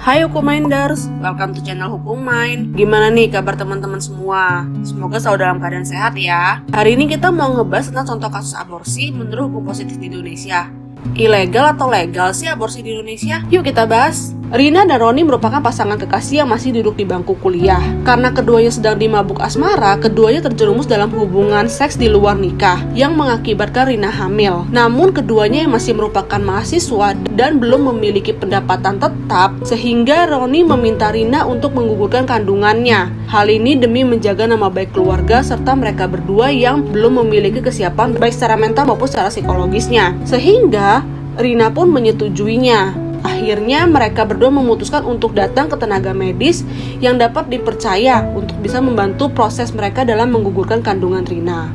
Hai Hukuminders, welcome to channel Hukum Mind. Gimana nih kabar teman-teman semua? Semoga selalu dalam keadaan sehat ya. Hari ini kita mau ngebahas tentang contoh kasus aborsi menurut hukum positif di Indonesia. Ilegal atau legal sih aborsi di Indonesia? Yuk kita bahas. Rina dan Roni merupakan pasangan kekasih yang masih duduk di bangku kuliah. Karena keduanya sedang dimabuk asmara, keduanya terjerumus dalam hubungan seks di luar nikah yang mengakibatkan Rina hamil. Namun keduanya yang masih merupakan mahasiswa dan belum memiliki pendapatan tetap, sehingga Roni meminta Rina untuk menggugurkan kandungannya. Hal ini demi menjaga nama baik keluarga serta mereka berdua yang belum memiliki kesiapan baik secara mental maupun secara psikologisnya. Sehingga Rina pun menyetujuinya. Akhirnya mereka berdua memutuskan untuk datang ke tenaga medis yang dapat dipercaya untuk bisa membantu proses mereka dalam menggugurkan kandungan Rina.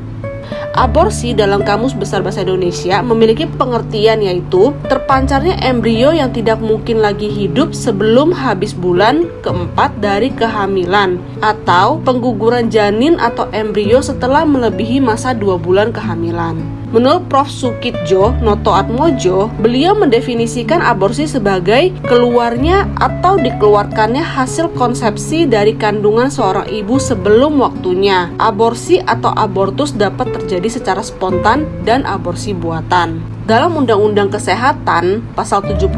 Aborsi dalam Kamus Besar Bahasa Indonesia memiliki pengertian yaitu terpancarnya embrio yang tidak mungkin lagi hidup sebelum habis bulan keempat dari kehamilan, atau pengguguran janin atau embrio setelah melebihi masa 2 bulan kehamilan. Menurut Prof. Sukitjo Notoatmojo, beliau mendefinisikan aborsi sebagai keluarnya atau dikeluarkannya hasil konsepsi dari kandungan seorang ibu sebelum waktunya. Aborsi atau abortus dapat terjadi secara spontan dan aborsi buatan. Dalam Undang-Undang Kesehatan, pasal 75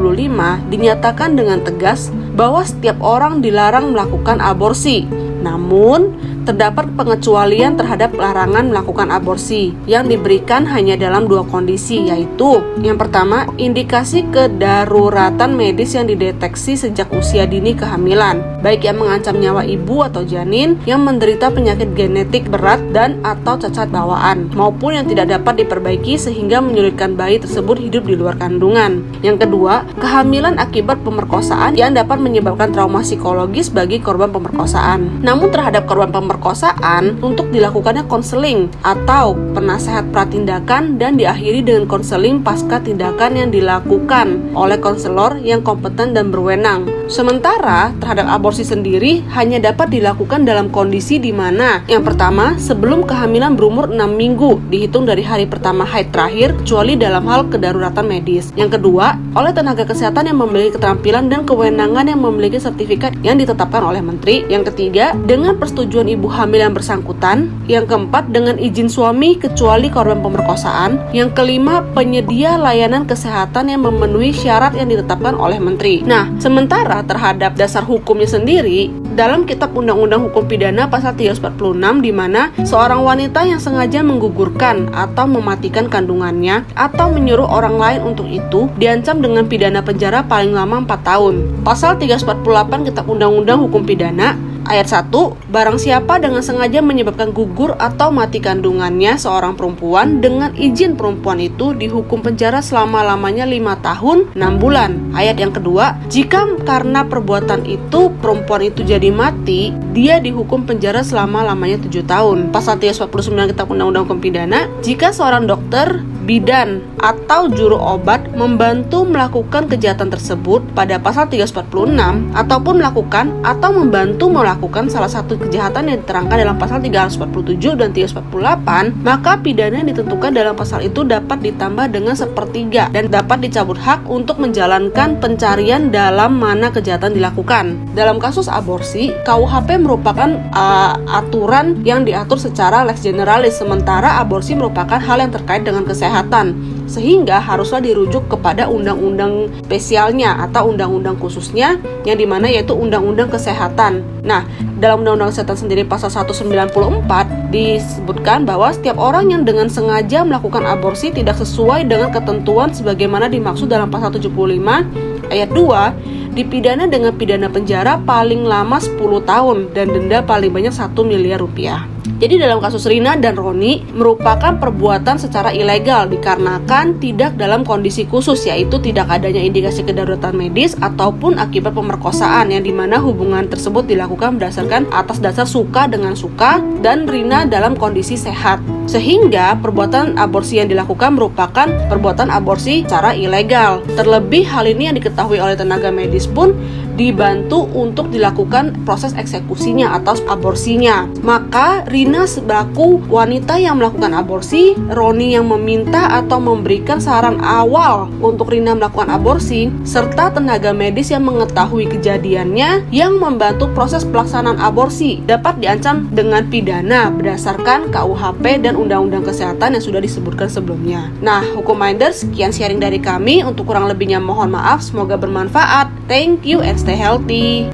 dinyatakan dengan tegas bahwa setiap orang dilarang melakukan aborsi. Namun, terdapat pengecualian terhadap larangan melakukan aborsi yang diberikan hanya dalam 2 kondisi, yaitu yang pertama, indikasi kedaruratan medis yang dideteksi sejak usia dini kehamilan, baik yang mengancam nyawa ibu atau janin yang menderita penyakit genetik berat dan atau cacat bawaan, maupun yang tidak dapat diperbaiki sehingga menyulitkan bayi tersebut hidup di luar kandungan. Yang kedua, kehamilan akibat pemerkosaan yang dapat menyebabkan trauma psikologis bagi korban pemerkosaan. Namun terhadap korban pemerkosaan, untuk dilakukannya konseling atau penasehat pratindakan dan diakhiri dengan konseling pasca tindakan yang dilakukan oleh konselor yang kompeten dan berwenang. Sementara terhadap aborsi sendiri hanya dapat dilakukan dalam kondisi di mana yang pertama, sebelum kehamilan berumur 6 minggu dihitung dari hari pertama haid terakhir, kecuali dalam hal kedaruratan medis. Yang kedua, oleh tenaga kesehatan yang memiliki keterampilan dan kewenangan yang memiliki sertifikat yang ditetapkan oleh menteri. Yang ketiga, dengan persetujuan ibu hamil yang bersangkutan. Yang keempat, dengan izin suami kecuali korban pemerkosaan. Yang kelima, penyedia layanan kesehatan yang memenuhi syarat yang ditetapkan oleh menteri. Nah, sementara terhadap dasar hukumnya sendiri, dalam Kitab Undang-Undang Hukum Pidana pasal 346 di mana seorang wanita yang sengaja menggugurkan atau mematikan kandungannya atau menyuruh orang lain untuk itu diancam dengan pidana penjara paling lama 4 tahun. Pasal 348 Kitab Undang-Undang Hukum Pidana Ayat 1, barang siapa dengan sengaja menyebabkan gugur atau mati kandungannya seorang perempuan dengan izin perempuan itu dihukum penjara selama-lamanya 5 tahun 6 bulan. Ayat yang kedua, jika karena perbuatan itu perempuan itu jadi mati, dia dihukum penjara selama-lamanya 7 tahun. Pasal 349 Kitab Undang-Undang Hukum Pidana, jika seorang dokter, bidan, atau juru obat membantu melakukan kejahatan tersebut pada pasal 346 ataupun melakukan atau membantu melakukan salah satu kejahatan yang diterangkan dalam pasal 347 dan 348, maka pidana yang ditentukan dalam pasal itu dapat ditambah dengan 1/3 dan dapat dicabut hak untuk menjalankan pencarian dalam mana kejahatan dilakukan. Dalam kasus aborsi, KUHP merupakan aturan yang diatur secara lex generalis, sementara aborsi merupakan hal yang terkait dengan kesehatan, sehingga haruslah dirujuk kepada undang-undang spesialnya atau undang-undang khususnya yang dimana yaitu Undang-Undang Kesehatan. Nah, dalam Undang-Undang Kesehatan sendiri pasal 194 disebutkan bahwa setiap orang yang dengan sengaja melakukan aborsi tidak sesuai dengan ketentuan sebagaimana dimaksud dalam pasal 75 ayat 2 dipidana dengan pidana penjara paling lama 10 tahun dan denda paling banyak 1 miliar rupiah. Jadi dalam kasus Rina dan Roni merupakan perbuatan secara ilegal dikarenakan tidak dalam kondisi khusus, yaitu tidak adanya indikasi kedaruratan medis ataupun akibat pemerkosaan yang dimana hubungan tersebut dilakukan berdasarkan atas dasar suka dengan suka dan Rina dalam kondisi sehat. Sehingga perbuatan aborsi yang dilakukan merupakan perbuatan aborsi secara ilegal. Terlebih hal ini yang diketahui oleh tenaga medis pun dibantu untuk dilakukan proses eksekusinya atau aborsinya. Maka Rina selaku wanita yang melakukan aborsi, Roni yang meminta atau memberikan saran awal untuk Rina melakukan aborsi, serta tenaga medis yang mengetahui kejadiannya yang membantu proses pelaksanaan aborsi dapat diancam dengan pidana berdasarkan KUHP dan Undang-Undang Kesehatan yang sudah disebutkan sebelumnya. Nah, Hukum Minders, sekian sharing dari kami. Untuk kurang lebihnya mohon maaf, semoga bermanfaat. Thank you and stay healthy.